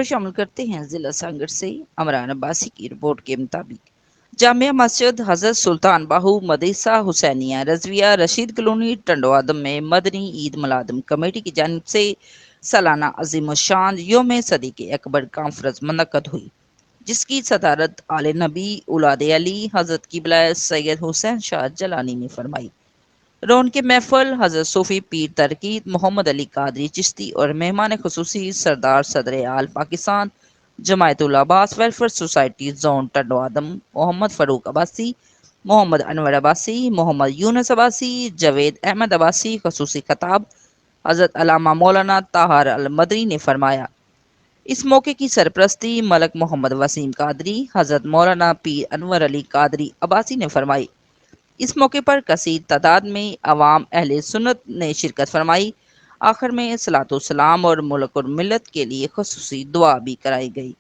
خبر شامل کرتے ہیں ضلع سانگڑ سے۔ عمران عباسی کی رپورٹ کے مطابق جامعہ مسجد حضرت سلطان باہو مدرسہ حسینیہ رضویہ رشید کالونی ٹنڈوادم میں مدنی عید ملادم کمیٹی کی جانب سے سالانہ عظیم الشان یوم صدیق اکبر کانفرنس منعقد ہوئی، جس کی صدارت آل نبی اولاد علی حضرت قبلہ سید حسین شاہ جلانی نے فرمائی۔ رونق محفل حضرت صوفی پیر ترقیت محمد علی قادری چشتی اور مہمان خصوصی سردار صدر آل پاکستان جماعت العباس ویلفیئر سوسائٹی زون ٹنڈوادم محمد فاروق عباسی، محمد انور عباسی، محمد یونس عباسی، جاوید احمد عباسی خصوصی خطاب حضرت علامہ مولانا طاہر المدنی نے فرمایا۔ اس موقع کی سرپرستی ملک محمد وسیم قادری حضرت مولانا پیر انور علی قادری عباسی نے فرمائی۔ اس موقع پر کثیر تعداد میں عوام اہل سنت نے شرکت فرمائی۔ آخر میں صلاۃ والسلام اور ملک اور ملت کے لیے خصوصی دعا بھی کرائی گئی۔